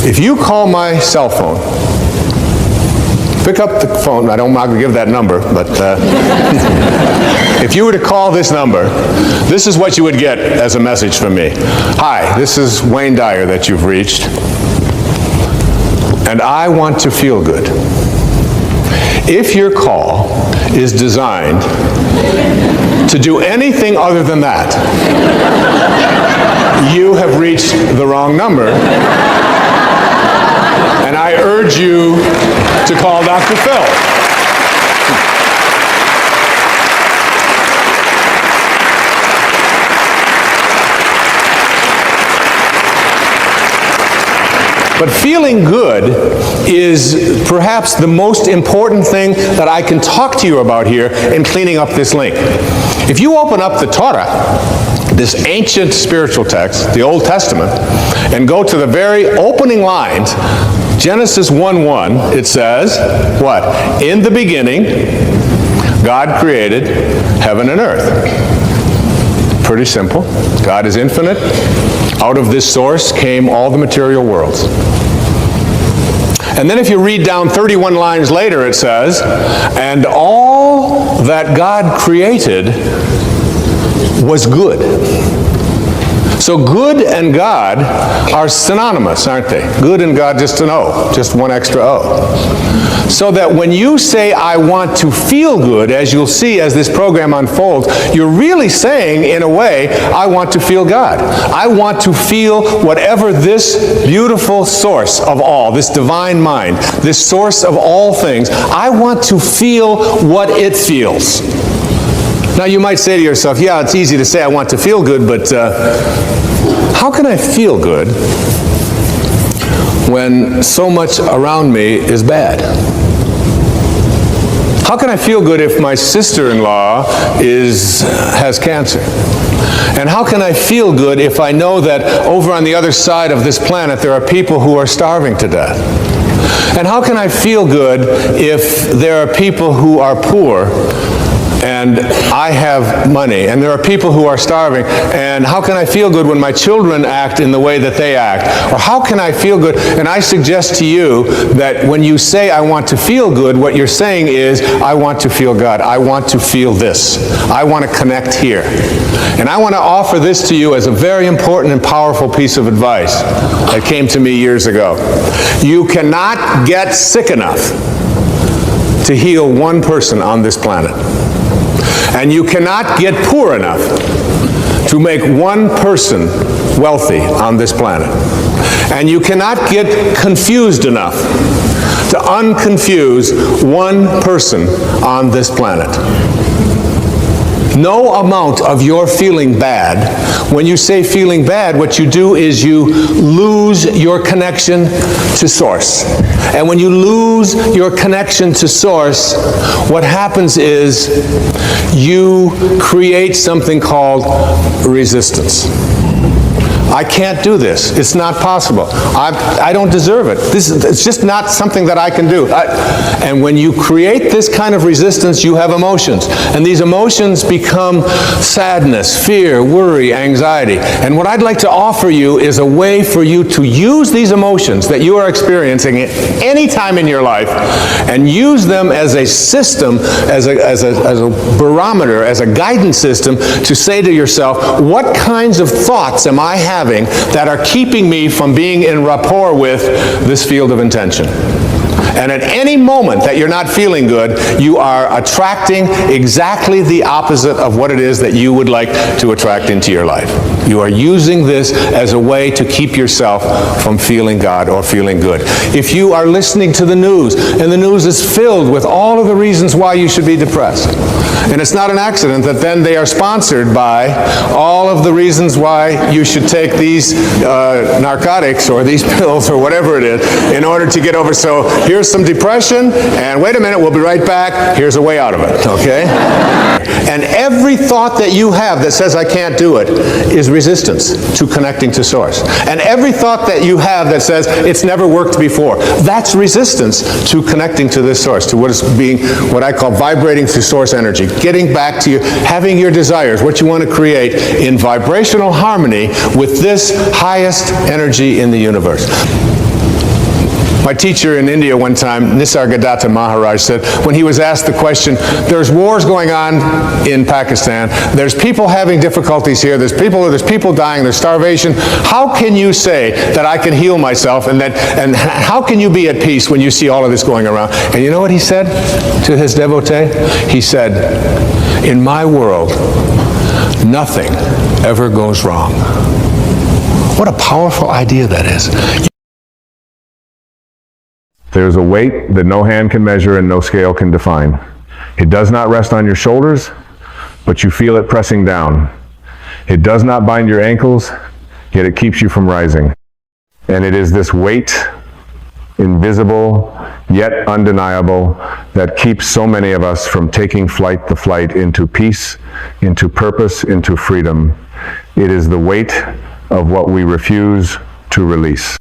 If you call my cell phone, pick up the phone. I'm not going to give that number, but if you were to call this number, this is what you would get as a message from me. Hi, this is Wayne Dyer that you've reached, and I want to feel good. If your call is designed to do anything other than that, you have reached the wrong number, and I urge you to call Dr. Phil. But feeling good is perhaps the most important thing that I can talk to you about here in cleaning up this link. If you open up the Torah, this ancient spiritual text, the Old Testament, and go to the very opening lines, Genesis 1:1, it says, what? In the beginning, God created heaven and earth. Pretty simple. God is infinite. Out of this source came all the material worlds. And then if you read down 31 lines later, it says, and all that God created was good. So good and God are synonymous, aren't they? Good and God, just an O, just one extra O. So that when you say, I want to feel good, as you'll see as this program unfolds, you're really saying, in a way, I want to feel God. I want to feel whatever this beautiful source of all, this divine mind, this source of all things, I want to feel what it feels. Now you might say to yourself, yeah, it's easy to say I want to feel good, but how can I feel good when so much around me is bad? How can I feel good if my sister-in-law has cancer? And how can I feel good if I know that over on the other side of this planet there are people who are starving to death? And how can I feel good if there are people who are poor and I have money, and there are people who are starving, and how can I feel good when my children act in the way that they act? Or how can I feel good? And I suggest to you that when you say, I want to feel good, what you're saying is, I want to feel God. I want to feel this. I want to connect here. And I want to offer this to you as a very important and powerful piece of advice that came to me years ago. You cannot get sick enough to heal one person on this planet. And you cannot get poor enough to make one person wealthy on this planet. And you cannot get confused enough to unconfuse one person on this planet. No amount of your feeling bad, when you say feeling bad, what you do is you lose your connection to Source. And when you lose your connection to Source, what happens is you create something called resistance. I can't do this. It's not possible. I don't deserve it. It's just not something that I can do. And when you create this kind of resistance, you have emotions. And these emotions become sadness, fear, worry, anxiety. And what I'd like to offer you is a way for you to use these emotions that you are experiencing at any time in your life and use them as a system, as a barometer, as a guidance system to say to yourself, what kinds of thoughts am I having that are keeping me from being in rapport with this field of intention? And at any moment that you're not feeling good, you are attracting exactly the opposite of what it is that you would like to attract into your life. You are using this as a way to keep yourself from feeling God or feeling good. If you are listening to the news, and the news is filled with all of the reasons why you should be depressed, and it's not an accident that then they are sponsored by all of the reasons why you should take these narcotics or these pills or whatever it is in order to get over. So here's some depression, and wait a minute, we'll be right back. Here's a way out of it, okay? And every thought that you have that says, I can't do it, is resistance to connecting to Source. And every thought that you have that says, it's never worked before, that's resistance to connecting to this Source, to what is being, what I call vibrating through Source energy, getting back to you, having your desires, what you want to create in vibrational harmony with this highest energy in the universe. My teacher in India one time, Nisargadatta Maharaj, said, when he was asked the question, there's wars going on in Pakistan, there's people having difficulties here, there's people dying, there's starvation. How can you say that I can heal myself, and how can you be at peace when you see all of this going around? And you know what he said to his devotee? He said, in my world, nothing ever goes wrong. What a powerful idea that is. There's a weight that no hand can measure and no scale can define. It does not rest on your shoulders, but you feel it pressing down. It does not bind your ankles, yet it keeps you from rising. And it is this weight, invisible, yet undeniable, that keeps so many of us from taking the flight into peace, into purpose, into freedom. It is the weight of what we refuse to release.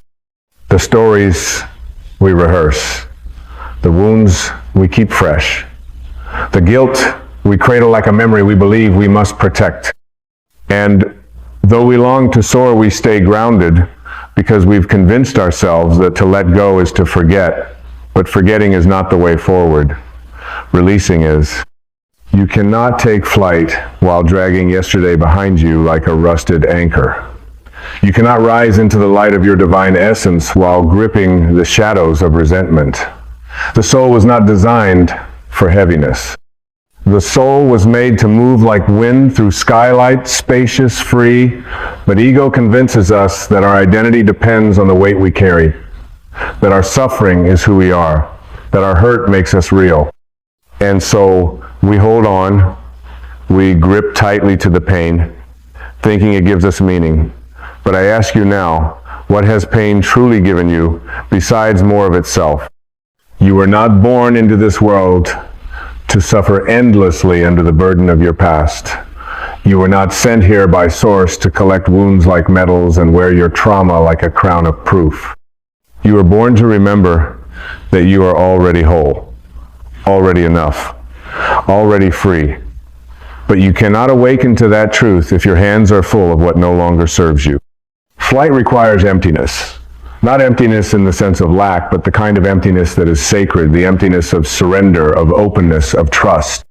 The stories we rehearse, the wounds we keep fresh, the guilt we cradle like a memory we believe we must protect. And though we long to soar, we stay grounded because we've convinced ourselves that to let go is to forget, but forgetting is not the way forward. Releasing is. You cannot take flight while dragging yesterday behind you like a rusted anchor. You cannot rise into the light of your divine essence while gripping the shadows of resentment. The soul was not designed for heaviness. The soul was made to move like wind through skylight, spacious, free, but ego convinces us that our identity depends on the weight we carry, that our suffering is who we are, that our hurt makes us real. And so we hold on, we grip tightly to the pain, thinking it gives us meaning. But I ask you now, what has pain truly given you besides more of itself? You were not born into this world to suffer endlessly under the burden of your past. You were not sent here by source to collect wounds like medals and wear your trauma like a crown of proof. You were born to remember that you are already whole, already enough, already free. But you cannot awaken to that truth if your hands are full of what no longer serves you. Flight requires emptiness. Not emptiness in the sense of lack, but the kind of emptiness that is sacred, the emptiness of surrender, of openness, of trust.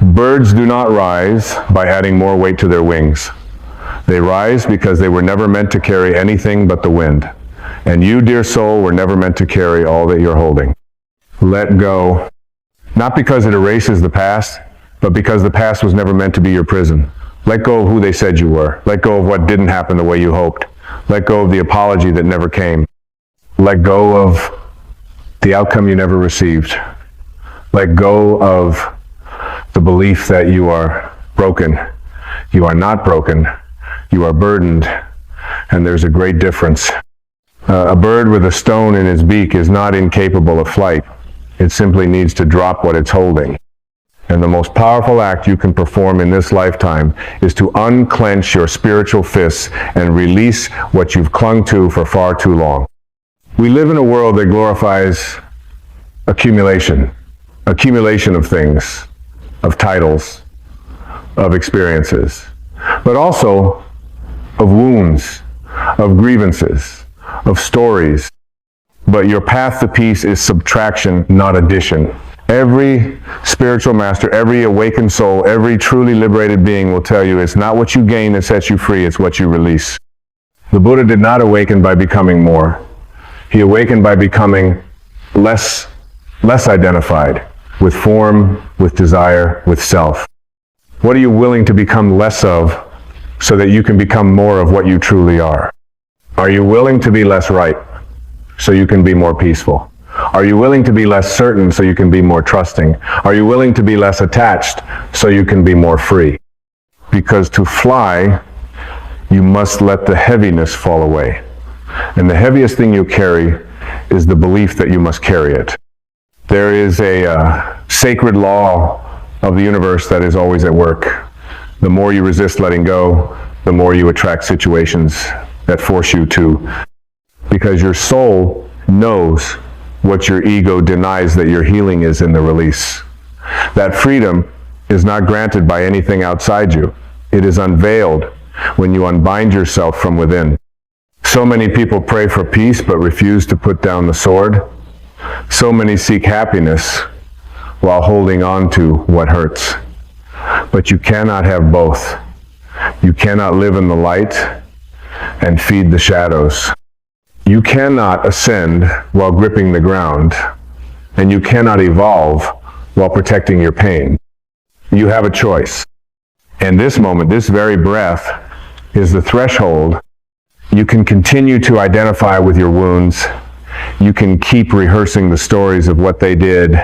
Birds do not rise by adding more weight to their wings. They rise because they were never meant to carry anything but the wind. And you, dear soul, were never meant to carry all that you're holding. Let go. Not because it erases the past, but because the past was never meant to be your prison. Let go of who they said you were. Let go of what didn't happen the way you hoped. Let go of the apology that never came. Let go of the outcome you never received. Let go of the belief that you are broken. You are not broken. You are burdened. And there's a great difference. A bird with a stone in its beak is not incapable of flight. It simply needs to drop what it's holding. And the most powerful act you can perform in this lifetime is to unclench your spiritual fists and release what you've clung to for far too long. We live in a world that glorifies accumulation of things, of titles, of experiences, but also of wounds, of grievances, of stories. But your path to peace is subtraction, not addition. Every spiritual master, every awakened soul, every truly liberated being will tell you it's not what you gain that sets you free, it's what you release. The Buddha did not awaken by becoming more. He awakened by becoming less identified with form, with desire, with self. What are you willing to become less of so that you can become more of what you truly are? Are you willing to be less right so you can be more peaceful? Are you willing to be less certain so you can be more trusting? Are you willing to be less attached so you can be more free? Because to fly, you must let the heaviness fall away. And the heaviest thing you carry is the belief that you must carry it. There is a sacred law of the universe that is always at work. The more you resist letting go, the more you attract situations that force you to. Because your soul knows what your ego denies that your healing is in the release. That freedom is not granted by anything outside you. It is unveiled when you unbind yourself from within. So many people pray for peace but refuse to put down the sword. So many seek happiness while holding on to what hurts. But you cannot have both. You cannot live in the light and feed the shadows. You cannot ascend while gripping the ground, and you cannot evolve while protecting your pain. You have a choice. And this moment, this very breath, is the threshold. You can continue to identify with your wounds. You can keep rehearsing the stories of what they did,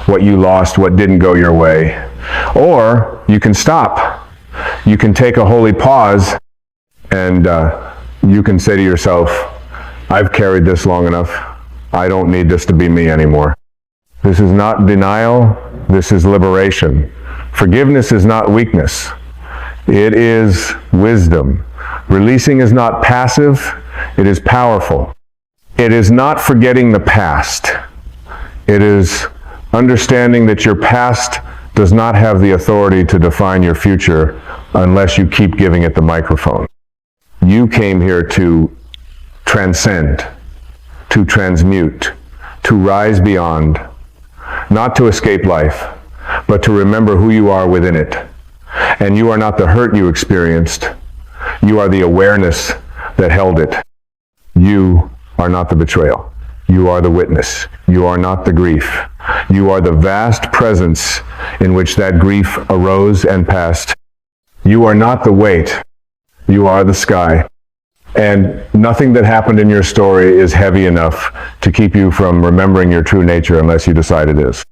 what you lost, what didn't go your way. Or you can stop. You can take a holy pause, and you can say to yourself, I've carried this long enough. I don't need this to be me anymore. This is not denial. This is liberation. Forgiveness is not weakness. It is wisdom. Releasing is not passive. It is powerful. It is not forgetting the past. It is understanding that your past does not have the authority to define your future unless you keep giving it the microphone. You came here to transcend, to transmute, to rise beyond, not to escape life, but to remember who you are within it. And you are not the hurt you experienced. You are the awareness that held it. You are not the betrayal. You are the witness. You are not the grief. You are the vast presence in which that grief arose and passed. You are not the weight. You are the sky. And nothing that happened in your story is heavy enough to keep you from remembering your true nature unless you decide it is.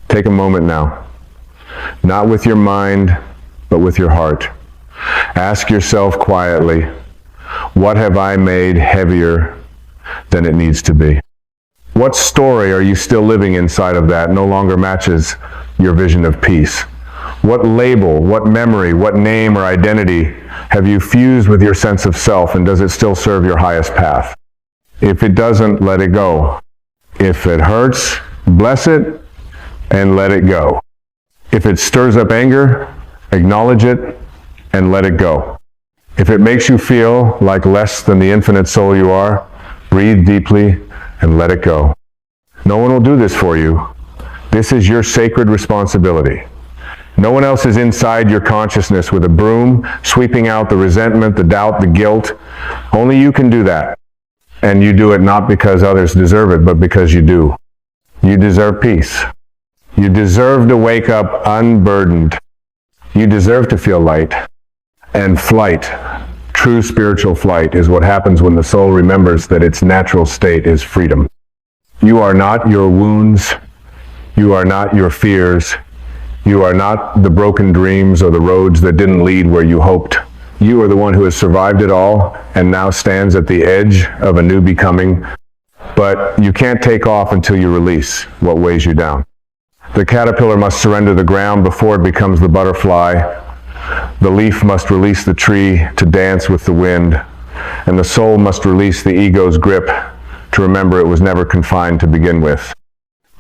Take a moment now, not with your mind, but with your heart. Ask yourself quietly, what have I made heavier than it needs to be? What story are you still living inside of that no longer matches your vision of peace? What label, what memory, what name or identity have you fused with your sense of self, and does it still serve your highest path? If it doesn't, let it go. If it hurts, bless it and let it go. If it stirs up anger, acknowledge it and let it go. If it makes you feel like less than the infinite soul you are, breathe deeply and let it go. No one will do this for you. This is your sacred responsibility. No one else is inside your consciousness with a broom, sweeping out the resentment, the doubt, the guilt. Only you can do that. And you do it not because others deserve it, but because you do. You deserve peace. You deserve to wake up unburdened. You deserve to feel light. And flight, true spiritual flight, is what happens when the soul remembers that its natural state is freedom. You are not your wounds. You are not your fears. You are not the broken dreams or the roads that didn't lead where you hoped. You are the one who has survived it all and now stands at the edge of a new becoming. But you can't take off until you release what weighs you down. The caterpillar must surrender the ground before it becomes the butterfly. The leaf must release the tree to dance with the wind. And the soul must release the ego's grip to remember it was never confined to begin with.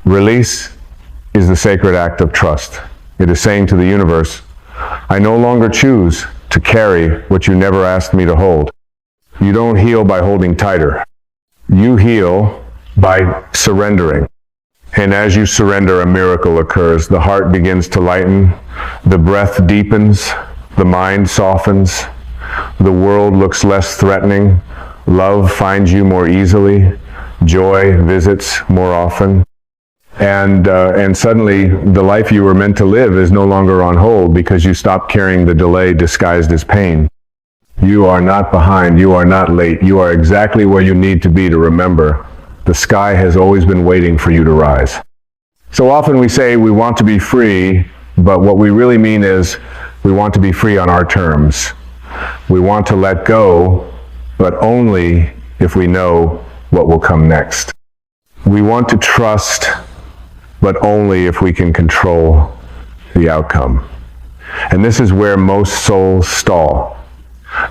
Release is the sacred act of trust. It is saying to the universe, I no longer choose to carry what you never asked me to hold. You don't heal by holding tighter. You heal by surrendering. And as you surrender, a miracle occurs. The heart begins to lighten, the breath deepens, the mind softens, the world looks less threatening, love finds you more easily, joy visits more often. And suddenly, the life you were meant to live is no longer on hold because you stop carrying the delay disguised as pain. You are not behind. You are not late. You are exactly where you need to be to remember. The sky has always been waiting for you to rise. So often we say we want to be free, but what we really mean is we want to be free on our terms. We want to let go, but only if we know what will come next. We want to trust, but only if we can control the outcome. And this is where most souls stall.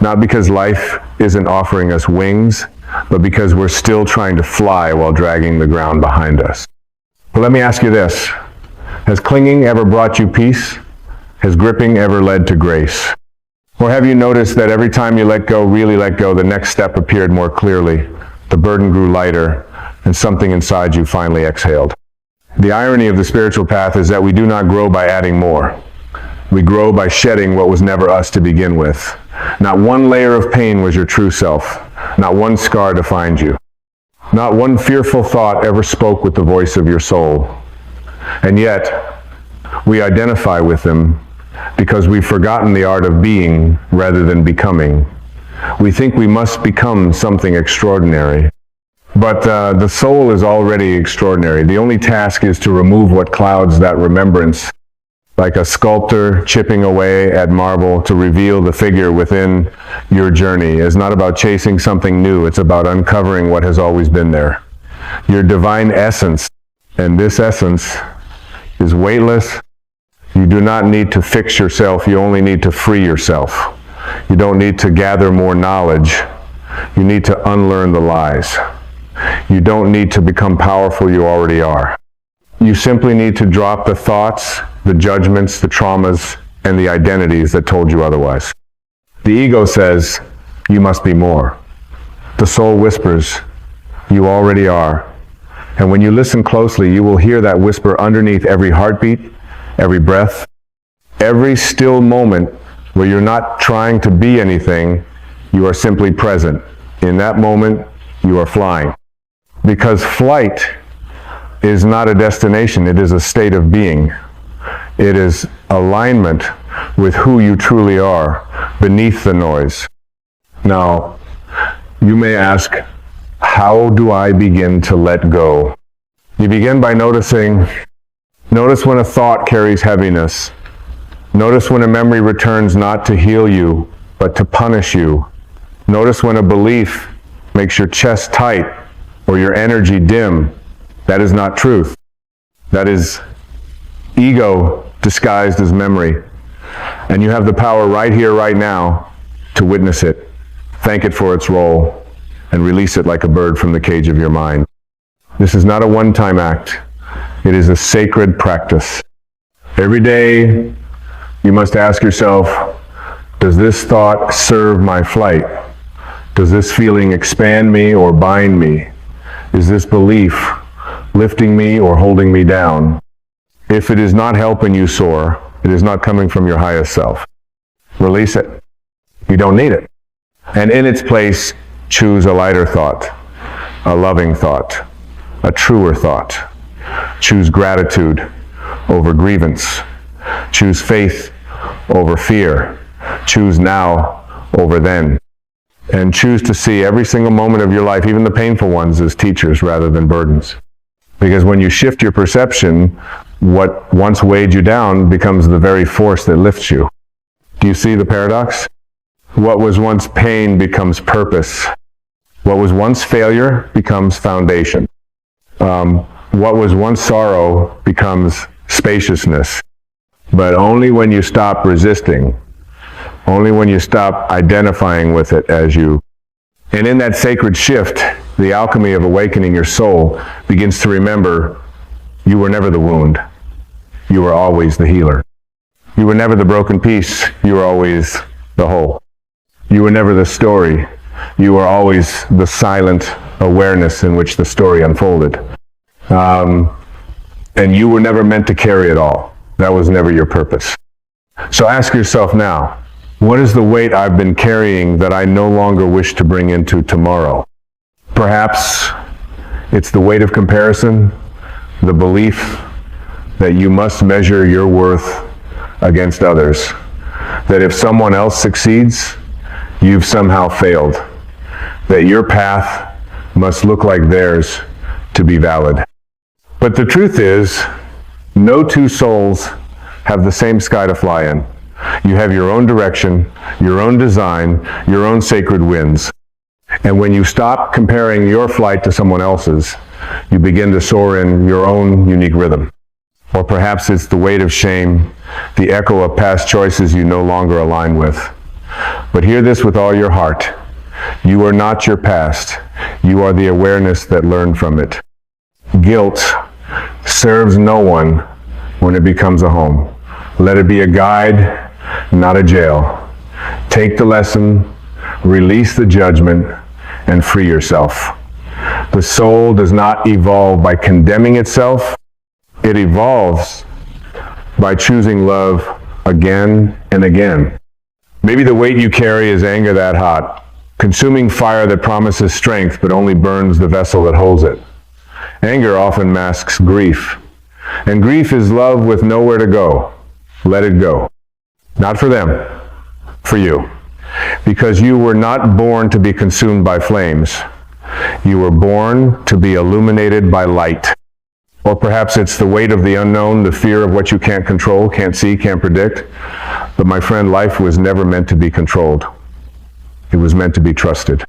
Not because life isn't offering us wings, but because we're still trying to fly while dragging the ground behind us. But let me ask you this. Has clinging ever brought you peace? Has gripping ever led to grace? Or have you noticed that every time you let go, really let go, the next step appeared more clearly, the burden grew lighter, and something inside you finally exhaled? The irony of the spiritual path is that we do not grow by adding more. We grow by shedding what was never us to begin with. Not one layer of pain was your true self. Not one scar defined you. Not one fearful thought ever spoke with the voice of your soul. And yet, we identify with them because we've forgotten the art of being rather than becoming. We think we must become something extraordinary. But the soul is already extraordinary. The only task is to remove what clouds that remembrance, like a sculptor chipping away at marble to reveal the figure within your journey. It's not about chasing something new. It's about uncovering what has always been there. Your divine essence. And this essence is weightless. You do not need to fix yourself. You only need to free yourself. You don't need to gather more knowledge. You need to unlearn the lies. You don't need to become powerful. You already are. You simply need to drop the thoughts, the judgments, the traumas, and the identities that told you otherwise. The ego says, you must be more. The soul whispers, you already are. And when you listen closely, you will hear that whisper underneath every heartbeat, every breath, every still moment where you're not trying to be anything, you are simply present. In that moment, you are flying. Because flight is not a destination, it is a state of being. It is alignment with who you truly are, beneath the noise. Now, you may ask, how do I begin to let go? You begin by noticing. Notice when a thought carries heaviness. Notice when a memory returns not to heal you, but to punish you. Notice when a belief makes your chest tight or your energy dim. That is not truth. That is ego disguised as memory. And you have the power right here, right now, to witness it, thank it for its role, and release it like a bird from the cage of your mind. This is not a one-time act. It is a sacred practice. Every day, you must ask yourself, does this thought serve my flight? Does this feeling expand me or bind me? Is this belief lifting me or holding me down? If it is not helping you soar, it is not coming from your highest self. Release it. You don't need it. And in its place, choose a lighter thought, a loving thought, a truer thought. Choose gratitude over grievance. Choose faith over fear. Choose now over then. And choose to see every single moment of your life, even the painful ones, as teachers rather than burdens. Because when you shift your perception, what once weighed you down becomes the very force that lifts you. Do you see the paradox? What was once pain becomes purpose. What was once failure becomes foundation. What was once sorrow becomes spaciousness. But only when you stop resisting, only when you stop identifying with it as you. And in that sacred shift, the alchemy of awakening your soul begins to remember you were never the wound. You were always the healer. You were never the broken piece. You were always the whole. You were never the story. You were always the silent awareness in which the story unfolded. And you were never meant to carry it all. That was never your purpose. So ask yourself now, what is the weight I've been carrying that I no longer wish to bring into tomorrow? Perhaps it's the weight of comparison, the belief that you must measure your worth against others, that if someone else succeeds, you've somehow failed, that your path must look like theirs to be valid. But the truth is, no two souls have the same sky to fly in. You have your own direction, your own design, your own sacred winds. And when you stop comparing your flight to someone else's, you begin to soar in your own unique rhythm. Or perhaps it's the weight of shame, the echo of past choices you no longer align with. But hear this with all your heart. You are not your past. You are the awareness that learned from it. Guilt serves no one when it becomes a home. Let it be a guide, not a jail. Take the lesson, release the judgment, and free yourself. The soul does not evolve by condemning itself. It evolves by choosing love again and again. Maybe the weight you carry is anger that hot, consuming fire that promises strength but only burns the vessel that holds it. Anger often masks grief, and grief is love with nowhere to go. Let it go. Not for them, for you. Because you were not born to be consumed by flames. You were born to be illuminated by light. Or perhaps it's the weight of the unknown, the fear of what you can't control, can't see, can't predict. But my friend, life was never meant to be controlled. It was meant to be trusted.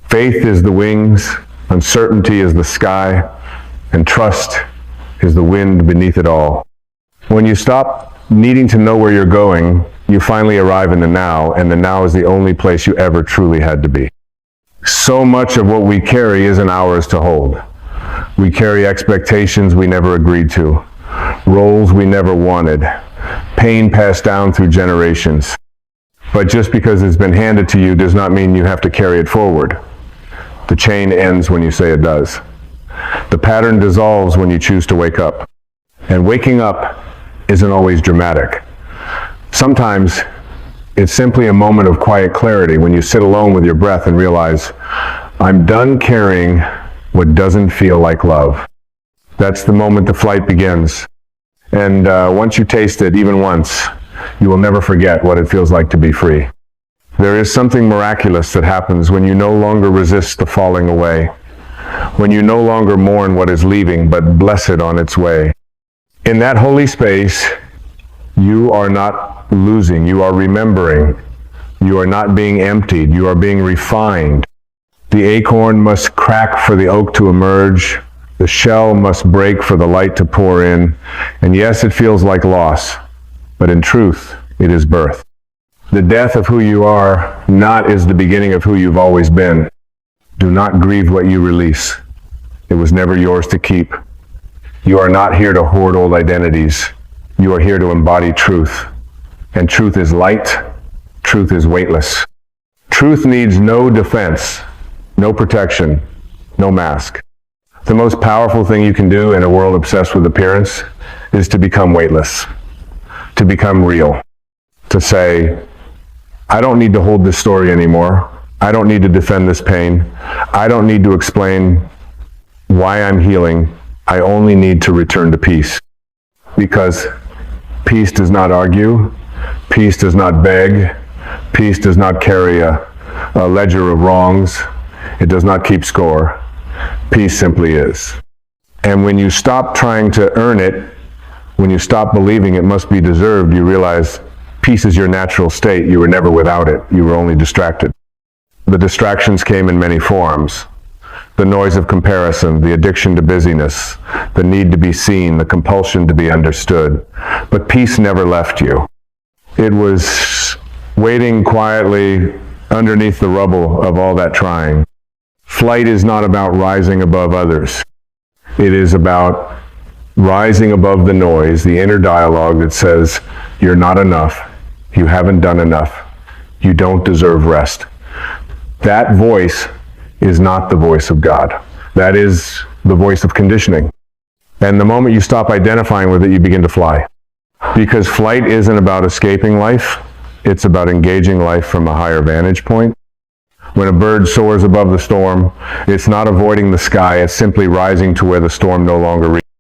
Faith is the wings, uncertainty is the sky, and trust is the wind beneath it all. When you stop needing to know where you're going, you finally arrive in the now, and the now is the only place you ever truly had to be. So much of what we carry isn't ours to hold. We carry expectations we never agreed to, roles we never wanted, pain passed down through generations. But just because it's been handed to you does not mean you have to carry it forward. The chain ends when you say it does. The pattern dissolves when you choose to wake up. And waking up isn't always dramatic. Sometimes it's simply a moment of quiet clarity when you sit alone with your breath and realize, I'm done carrying what doesn't feel like love. That's the moment the flight begins. And once you taste it, even once, you will never forget what it feels like to be free. There is something miraculous that happens when you no longer resist the falling away, when you no longer mourn what is leaving, but bless it on its way. In that holy space, you are not losing, you are remembering. You are not being emptied, you are being refined. The acorn must crack for the oak to emerge. The shell must break for the light to pour in. And yes, it feels like loss, but in truth, it is birth. The death of who you are not is the beginning of who you've always been. Do not grieve what you release. It was never yours to keep. You are not here to hoard old identities. You are here to embody truth. And truth is light. Truth is weightless. Truth needs no defense, no protection, no mask. The most powerful thing you can do in a world obsessed with appearance is to become weightless, to become real, to say, I don't need to hold this story anymore. I don't need to defend this pain. I don't need to explain why I'm healing. I only need to return to peace. Because peace does not argue. Peace does not beg. Peace does not carry a ledger of wrongs. It does not keep score. Peace simply is. And when you stop trying to earn it, when you stop believing it must be deserved, you realize peace is your natural state. You were never without it. You were only distracted. The distractions came in many forms. The noise of comparison, the addiction to busyness, the need to be seen, the compulsion to be understood. But peace never left you. It was waiting quietly underneath the rubble of all that trying. Flight is not about rising above others. It is about rising above the noise, the inner dialogue that says, you're not enough, you haven't done enough, you don't deserve rest. That voice is not the voice of God. That is the voice of conditioning. And the moment you stop identifying with it, you begin to fly. Because flight isn't about escaping life, it's about engaging life from a higher vantage point. When a bird soars above the storm, it's not avoiding the sky, it's simply rising to where the storm no longer reaches.